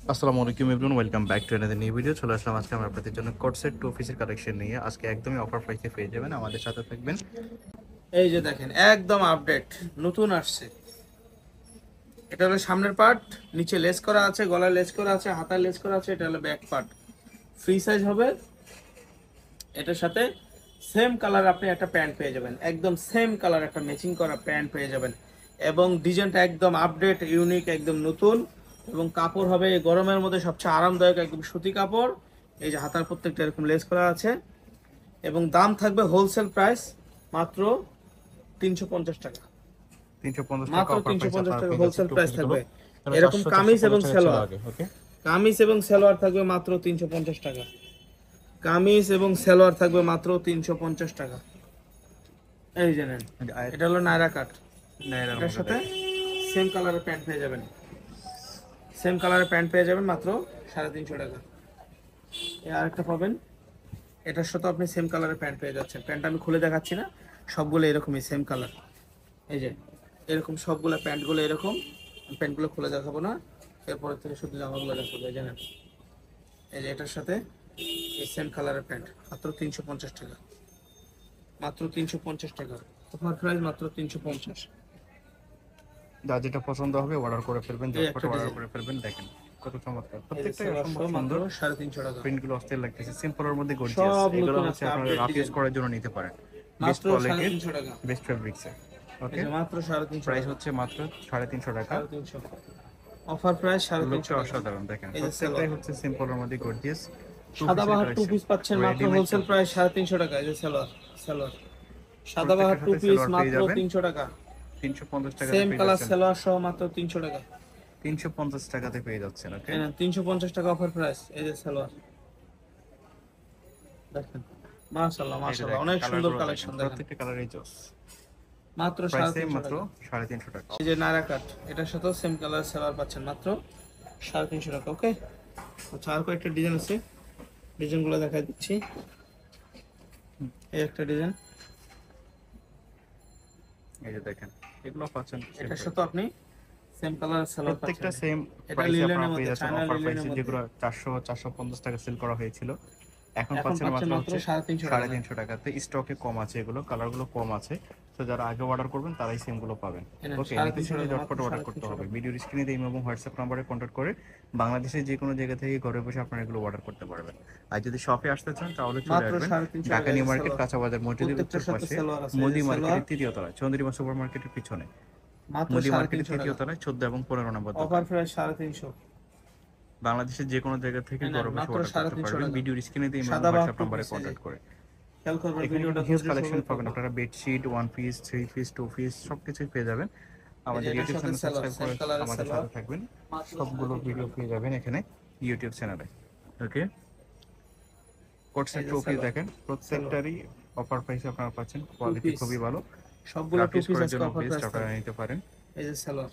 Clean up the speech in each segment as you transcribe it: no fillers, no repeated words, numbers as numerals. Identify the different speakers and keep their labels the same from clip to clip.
Speaker 1: আসসালামু আলাইকুম everyone, welcome back to another new video. চলে আসলাম আজকে আমরা আপনাদের জন্য কোট সেট টু পিসের কালেকশন নিয়ে। আজকে একদমই অফার প্রাইসে পেয়ে যাবেন, আমাদের সাথে থাকবেন।
Speaker 2: এই যে দেখেন একদম আপডেট নতুন আসছে। এটা হলো সামনের পার্ট, নিচে লেস করা আছে, গলায় লেস করা আছে, হাতায় লেস করা আছে। এটা হলো ব্যাক পার্ট, ফ্রি সাইজ হবে। এটার সাথে সেম কালার আপনি একটা প্যান্ট পেয়ে যাবেন, একদম সেম কালার একটা ম্যাচিং করা প্যান্ট পেয়ে যাবেন। এবং ডিজাইনটা একদম আপডেট, ইউনিক, একদম নতুন। এবং কাপড় হবে এই গরমের মধ্যে সবচেয়ে আরামদায়ক, একদম সুতি কাপড়। এই যে হাতার প্রত্যেকটা এরকম লেস করা আছে। এবং দাম থাকবে হোলসেল প্রাইস মাত্র 350 টাকা।
Speaker 1: 350 টাকা
Speaker 2: মাত্র
Speaker 1: অফার
Speaker 2: তিনশো
Speaker 1: প্রাইসে
Speaker 2: পঞ্চাশ
Speaker 1: আপনারা
Speaker 2: টাকা
Speaker 1: পেয়ে যাচ্ছেন
Speaker 2: হোলসেল
Speaker 1: টু
Speaker 2: প্রাইস
Speaker 1: পিসগুলো।
Speaker 2: থাকবে।
Speaker 1: তাহলে
Speaker 2: এরকম
Speaker 1: 400
Speaker 2: কামিজ এবং
Speaker 1: 450 টাকা ছিল
Speaker 2: সালোয়ার,
Speaker 1: আগে। ওকে,
Speaker 2: কামিজ এবং সালোয়ার থাকবে মাত্র 350 টাকা। কামিজ এবং সালোয়ার থাকবে মাত্র 350 টাকা। এই যে নেন, এটা হলো নায়রা কাট।
Speaker 1: নাইরার
Speaker 2: এটার
Speaker 1: মধ্যে
Speaker 2: সাথে
Speaker 1: দেখেন।
Speaker 2: সেম কালারের প্যান্ট পেয়ে যাবেন, সেম কালারের প্যান্ট পেয়ে যাবেন মাত্র 350 টাকা। আর একটা পাবেন, এটার সাথে আপনি সেম কালারের প্যান্ট পেয়ে যাচ্ছেন। প্যান্ট আমি খুলে দেখাচ্ছি না, সবগুলো এরকমই সেম কালার। এই যে এরকম সবগুলো প্যান্টগুলো এরকম। প্যান্টগুলো খুলে দেখাবো না, এরপর থেকে শুধু জামাগুলো দেখাবো। এই জানেন, এই যে এটার সাথে এই সেম কালারের প্যান্ট মাত্র 350 টাকা। মাত্র 350 টাকা, অফার প্রাইস মাত্র 350।
Speaker 1: যার যেটা পছন্দ হবে অর্ডার করে ফেলবেন,
Speaker 2: এই
Speaker 1: ঝটপট
Speaker 2: একটা
Speaker 1: অর্ডার
Speaker 2: ডিজাইন,
Speaker 1: করে ফেলবেন। দেখেন কত চমৎকার,
Speaker 2: এই যে
Speaker 1: প্রত্যেকটাই
Speaker 2: সালোয়ার
Speaker 1: অসম্ভব
Speaker 2: সহ মাত্র
Speaker 1: সুন্দর।
Speaker 2: 350 টাকা।
Speaker 1: প্রিন্টগুলো অস্থির লাগতেছে, সিম্পলের মধ্যে গর্জিয়াস।
Speaker 2: সব
Speaker 1: এগুলো
Speaker 2: নতুন
Speaker 1: হচ্ছে
Speaker 2: আছে,
Speaker 1: আপনারা
Speaker 2: আপডেট
Speaker 1: রাফ ইউজ
Speaker 2: ডিজাইন,
Speaker 1: করার জন্য নিতে পারেন। বেস্ট
Speaker 2: মাত্র
Speaker 1: কোয়ালিটির
Speaker 2: 350 টাকা।
Speaker 1: বেস্ট ফেব্রিক্সের।
Speaker 2: এই
Speaker 1: ওকে,
Speaker 2: যে মাত্র 350
Speaker 1: প্রাইস
Speaker 2: টাকা।
Speaker 1: হচ্ছে মাত্র 350 টাকা।
Speaker 2: 350, অফার প্রাইস
Speaker 1: লুকটা
Speaker 2: 350 টাকা।
Speaker 1: অসাধারণ, দেখেন
Speaker 2: এই যে
Speaker 1: প্রত্যেকটাই
Speaker 2: সালোয়ার,
Speaker 1: হচ্ছে সিম্পলের মধ্যে গর্জিয়াস টু পিসের
Speaker 2: সাদাবাহার টু
Speaker 1: কালেকশন।
Speaker 2: পিস পাচ্ছেন মাত্র
Speaker 1: readymade to
Speaker 2: wholesale
Speaker 1: piece,
Speaker 2: price 350 টাকা। এই যে সালোয়ার, সালোয়ার সাদাবাহার
Speaker 1: প্রত্যেকটার
Speaker 2: টু
Speaker 1: সাথে
Speaker 2: পিস
Speaker 1: সালোয়ার পেয়ে
Speaker 2: মাত্র
Speaker 1: যাবেন।
Speaker 2: 300 টাকা।
Speaker 1: 350 টাকাতে
Speaker 2: সেম
Speaker 1: পেয়ে
Speaker 2: কালার
Speaker 1: যাচ্ছেন।
Speaker 2: সালোয়ার সহ মাত্র 300 টাকা।
Speaker 1: 350 টাকাতে পেয়ে যাচ্ছেন। ওকে,
Speaker 2: এই না 350 টাকা অফার প্রাইস। এই যে সালোয়ার দেখেন, মাশাআল্লাহ
Speaker 1: এই যে
Speaker 2: মাশাআল্লাহ,
Speaker 1: দেখেন
Speaker 2: অনেক সুন্দর
Speaker 1: কালারগুলো, দেখেন
Speaker 2: কালেকশন দেখেন।
Speaker 1: প্রত্যেকটা কালারই জোস।
Speaker 2: মাত্র
Speaker 1: প্রাইস
Speaker 2: সাড়ে
Speaker 1: সেম,
Speaker 2: তিনশো
Speaker 1: মাত্র
Speaker 2: টাকা
Speaker 1: 350 টাকা।
Speaker 2: এই যে নায়রা কাট, এটার সাথেও সেম কালার সালোয়ার পাচ্ছেন মাত্র 350 টাকা। ওকে, আচ্ছা আর কয়েকটা ডিজাইন আছে, ডিজাইনগুলো দেখাই দিচ্ছি। এই একটা ডিজাইন,
Speaker 1: এই যে দেখেন এগুলো পাচ্ছেন সেম
Speaker 2: এটার
Speaker 1: প্রাইস।
Speaker 2: সাথে আপনি সেম কালার সালোয়ার পাচ্ছেন।
Speaker 1: প্রত্যেকটা সেম
Speaker 2: এটা
Speaker 1: প্রাইসে আপনারা
Speaker 2: লিলেনের
Speaker 1: পেয়ে
Speaker 2: মধ্যে,
Speaker 1: যাচ্ছেন
Speaker 2: চায়না
Speaker 1: অফার
Speaker 2: লিলেনের
Speaker 1: প্রাইসে,
Speaker 2: মধ্যে।
Speaker 1: যেগুলো 400 450 টাকা সেল করা হয়েছিল, এখন
Speaker 2: এখন
Speaker 1: পাচ্ছেন
Speaker 2: পাচ্ছেন
Speaker 1: মাত্র
Speaker 2: মাত্র
Speaker 1: হচ্ছে
Speaker 2: 350 টাকা।
Speaker 1: 350 টাকাতে। স্টকে কম আছে, এগুলো কালারগুলো কম আছে। তো যারা আগে অর্ডার করবেন তারাই সেমগুলো পাবেন।
Speaker 2: এনে
Speaker 1: ওকে,
Speaker 2: সাড়ে
Speaker 1: নিতে
Speaker 2: তিনশো
Speaker 1: চাইলে
Speaker 2: টাকা মাত্র
Speaker 1: ঝটপট অর্ডার
Speaker 2: সাড়ে
Speaker 1: করতে
Speaker 2: তিনশো
Speaker 1: হবে।
Speaker 2: টাকা
Speaker 1: ভিডিওর স্ক্রিনে দিয়ে এবং হোয়াটসঅ্যাপ নাম্বারে কন্ট্যাক্ট করে বাংলাদেশের যে কোনো জায়গা থেকে ঘরে বসে আপনারা এগুলো অর্ডার করতে পারবেন। আর যদি শপে আসতে চান তাহলে চলে
Speaker 2: মাত্র
Speaker 1: আসবেন
Speaker 2: 350
Speaker 1: ঢাকা
Speaker 2: টাকা। এই
Speaker 1: নিউ
Speaker 2: যে
Speaker 1: মার্কেট,
Speaker 2: সালোয়ার,
Speaker 1: কাঁচা বাজার মসজিদের উত্তর
Speaker 2: প্রত্যেকটার সাথে
Speaker 1: পাশে,
Speaker 2: সালোয়ার আছে। এই
Speaker 1: মোদি
Speaker 2: যে সালোয়ার
Speaker 1: মার্কেটের তৃতীয় তলায়, চন্দ্রিমা সুপার মার্কেটের পিছনে।
Speaker 2: মাত্র
Speaker 1: মোদি
Speaker 2: সাড়ে
Speaker 1: মার্কেটের
Speaker 2: তিনশো
Speaker 1: তৃতীয়
Speaker 2: টাকা
Speaker 1: তলায় 14 এবং 15 নম্বর দোকান।
Speaker 2: Offer price 350।
Speaker 1: বাংলাদেশের যে কোনো জায়গা থেকে
Speaker 2: নেন
Speaker 1: ঘরে বসে
Speaker 2: মাত্র
Speaker 1: অর্ডার
Speaker 2: সাড়ে
Speaker 1: করতে
Speaker 2: তিনশো
Speaker 1: পারবেন
Speaker 2: টাকা
Speaker 1: ভিডিওর স্ক্রিনে দিয়ে এবং
Speaker 2: সাদাবাহার
Speaker 1: হোয়াটসঅ্যাপ
Speaker 2: টু
Speaker 1: নাম্বারে
Speaker 2: পিস। এই যে
Speaker 1: কন্ট্যাক্ট করে।
Speaker 2: খেয়াল করবেন,
Speaker 1: এখানে
Speaker 2: ভিডিওটা
Speaker 1: কিন্তু হিউজ
Speaker 2: ধৈর্য
Speaker 1: কালেকশন
Speaker 2: সহকারে
Speaker 1: পাবেন
Speaker 2: দেখবেন।
Speaker 1: আপনারা, bedsheet, one piece, three piece, two piece সব কিছুই পেয়ে যাবেন।
Speaker 2: এই যে
Speaker 1: আমাদের
Speaker 2: এটার
Speaker 1: ইউটিউব
Speaker 2: সাথে
Speaker 1: চ্যানেল
Speaker 2: সালোয়ার,
Speaker 1: সাবস্ক্রাইব
Speaker 2: সেম
Speaker 1: করে
Speaker 2: কালারের
Speaker 1: আমাদের
Speaker 2: সালোয়ার
Speaker 1: সাথে থাকবেন।
Speaker 2: মাত্র
Speaker 1: সবগুলো
Speaker 2: 350
Speaker 1: ভিডিও
Speaker 2: টাকা।
Speaker 1: পেয়ে যাবেন এখানে ইউটিউব চ্যানেলে। ওকে, কোটসের
Speaker 2: এই যে
Speaker 1: টু পিস
Speaker 2: সালোয়ার,
Speaker 1: দেখেন,
Speaker 2: সালোয়ার
Speaker 1: প্রত্যেকটারই অফার প্রাইসে আপনারা পাচ্ছেন।
Speaker 2: টু
Speaker 1: কোয়ালিটি
Speaker 2: পিস,
Speaker 1: খুবই ভালো,
Speaker 2: সবগুলো
Speaker 1: রাফ
Speaker 2: টু
Speaker 1: ইউজ
Speaker 2: পিস
Speaker 1: করার
Speaker 2: আজকে
Speaker 1: জন্য
Speaker 2: অফার
Speaker 1: বেস্ট,
Speaker 2: প্রাইস
Speaker 1: আপনারা
Speaker 2: থাকবে।
Speaker 1: নিতে পারেন।
Speaker 2: এই যে সালোয়ার,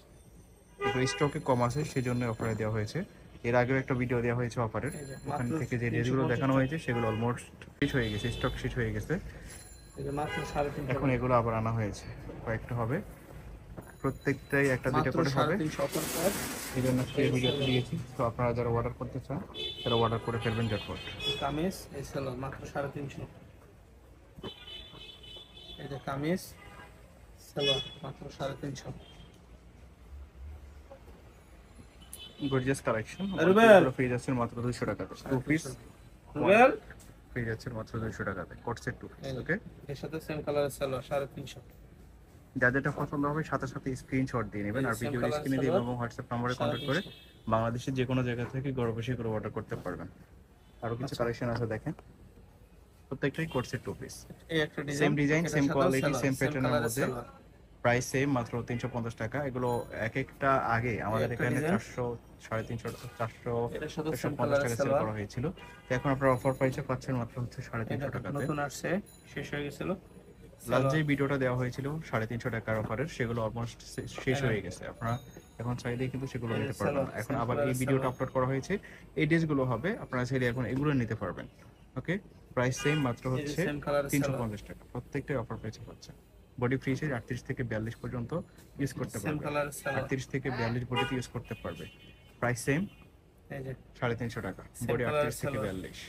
Speaker 1: এগুলো স্টকে কম আছে সেজন্য অফারে দেওয়া হয়েছে। এর আগেও একটা ভিডিও দেওয়া হয়েছে অফারের,
Speaker 2: এই যে
Speaker 1: ওখান
Speaker 2: মাত্র
Speaker 1: থেকে যে
Speaker 2: তিনশো
Speaker 1: ড্রেসগুলো
Speaker 2: পঞ্চাশ
Speaker 1: দেখানো
Speaker 2: টাকা
Speaker 1: হয়েছে সেগুলো অলমোস্ট শেষ হয়ে গেছে, স্টক শেষ হয়ে গেছে।
Speaker 2: এই যে মাত্র 350
Speaker 1: এখন
Speaker 2: টাকা।
Speaker 1: এগুলো আবার আনা হয়েছে, কয়েকটা হবে, প্রত্যেকটাই একটা দুইটা
Speaker 2: মাত্র
Speaker 1: করে হবে।
Speaker 2: 350 অফার প্রাইস।
Speaker 1: এই জন্য
Speaker 2: এই
Speaker 1: সেই
Speaker 2: যে
Speaker 1: ভিডিওতে
Speaker 2: সালোয়ার,
Speaker 1: দিয়েছি। তো আপনারা যারা অর্ডার করতে চান তারা অর্ডার করে ফেলবেন ঝটপট।
Speaker 2: এই কামিজ, এই সালোয়ার মাত্র 350। এই যে কামিজ, সালোয়ার মাত্র 350।
Speaker 1: গর্জিয়াস কালেকশন,
Speaker 2: রুবেল,
Speaker 1: এগুলো পেয়ে যাচ্ছেন মাত্র 200 টাকাতে। Two piece
Speaker 2: 350।
Speaker 1: ওয়ান
Speaker 2: রুবেল,
Speaker 1: পেয়ে যাচ্ছেন মাত্র 200 টাকাতে, কোটসের টু পিস।
Speaker 2: এই যে
Speaker 1: ওকে,
Speaker 2: এর সাথে সেম কালারের সালোয়ার 350।
Speaker 1: যা যেটা পছন্দ হবে সাথে সাথে স্ক্রিনশট দিয়ে
Speaker 2: এই
Speaker 1: নেবেন
Speaker 2: যে
Speaker 1: আর
Speaker 2: সেম
Speaker 1: ভিডিওর
Speaker 2: কালারের
Speaker 1: স্ক্রিনে দিয়ে
Speaker 2: সালোয়ার
Speaker 1: এবং হোয়াটসঅ্যাপ নাম্বারে কন্ট্যাক্ট করে
Speaker 2: 350।
Speaker 1: বাংলাদেশের যে কোনো জায়গা থেকে ঘরে বসে করে অর্ডার করতে পারবেন। আরও কিছু
Speaker 2: আচ্ছা,
Speaker 1: কালেকশন আছে দেখেন, প্রত্যেকটাই কোটসের টু পিস,
Speaker 2: এই একটা
Speaker 1: সেম
Speaker 2: ডিজাইন,
Speaker 1: ডিজাইন,
Speaker 2: এটার
Speaker 1: সেম
Speaker 2: সাথেও
Speaker 1: কোয়ালিটি,
Speaker 2: সালোয়ার
Speaker 1: সেম
Speaker 2: সেম
Speaker 1: প্যাটার্নের
Speaker 2: কালারের
Speaker 1: মধ্যে।
Speaker 2: সালোয়ার।
Speaker 1: প্রাইস সেম, মাত্র 350 টাকা। এগুলো এক একটা আগে
Speaker 2: এই
Speaker 1: আমাদের
Speaker 2: একটা
Speaker 1: এখানে
Speaker 2: ডিজাইন,
Speaker 1: 400, 350, 400,
Speaker 2: এটার সাথে সেম
Speaker 1: 450
Speaker 2: কালারের
Speaker 1: টাকা সেল
Speaker 2: সালোয়ার।
Speaker 1: করা হয়েছিল। তো এখন আপনারা অফার প্রাইসে পাচ্ছেন মাত্র হচ্ছে
Speaker 2: এটা
Speaker 1: 350 টাকাতে।
Speaker 2: নতুন আসছে, শেষ হয়ে গেছিল
Speaker 1: লাস্ট যে
Speaker 2: সালোয়ার।
Speaker 1: ভিডিওটা দেওয়া হয়েছিল 350 টাকার অফারের, সেগুলো অলমোস্ট শেষ হয়ে গেছে। আপনারা এখন চাইলেই কিন্তু সেগুলো
Speaker 2: এই যে
Speaker 1: নিতে পারবেন
Speaker 2: সালোয়ার,
Speaker 1: না। এখন
Speaker 2: সেম
Speaker 1: আবার এই
Speaker 2: কালারের
Speaker 1: ভিডিওটা
Speaker 2: সালোয়ার
Speaker 1: আপলোড করা হয়েছে, এই ড্রেসগুলো হবে, আপনারা চাইলে এখন এগুলো নিতে পারবেন। ওকে, প্রাইস সেম, মাত্র
Speaker 2: এই যে
Speaker 1: হচ্ছে
Speaker 2: সেম কালারের সালোয়ার
Speaker 1: 350 টাকা। প্রত্যেকটাই অফার প্রাইসে পাচ্ছেন। বডি ফ্রি সাইজ 38 থেকে 42 পর্যন্ত ইউজ করতে
Speaker 2: সেম
Speaker 1: পারবে,
Speaker 2: কালারের সালোয়ার
Speaker 1: 38 থেকে 42 বডিতে ইউজ করতে পারবে। প্রাইস সেম,
Speaker 2: এই যে
Speaker 1: 350 টাকা,
Speaker 2: Same
Speaker 1: বডি
Speaker 2: color
Speaker 1: 38 থেকে
Speaker 2: সালোয়ার।
Speaker 1: 42।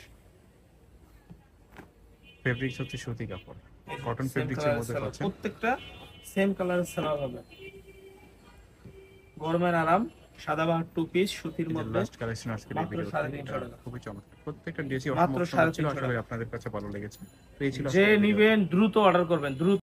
Speaker 1: ফেব্রিক্স হচ্ছে সুতি কাপড়, কটন
Speaker 2: Same
Speaker 1: ফেব্রিক্সের
Speaker 2: color
Speaker 1: মধ্যে
Speaker 2: সালোয়ার।
Speaker 1: পাচ্ছেন।
Speaker 2: প্রত্যেকটা সেম কালারের সালোয়ার হবে। গরমের আরাম, সাদাবাহার টু পিস সুতির মধ্যে
Speaker 1: লাস্ট কালেকশন আজকে এই
Speaker 2: মাত্র
Speaker 1: ভিডিওতে
Speaker 2: 350 টাকা।
Speaker 1: খুবই চমৎকার, প্রত্যেকটা ড্রেসই
Speaker 2: মাত্র
Speaker 1: অসম্ভব সুন্দর ছিল।
Speaker 2: 350
Speaker 1: আশা করি আপনাদের কাছে ভালো লেগেছে। তো এই ছিল
Speaker 2: যে
Speaker 1: আজকের ভিডিও।
Speaker 2: নিবেন দ্রুত অর্ডার করবেন, দ্রুত।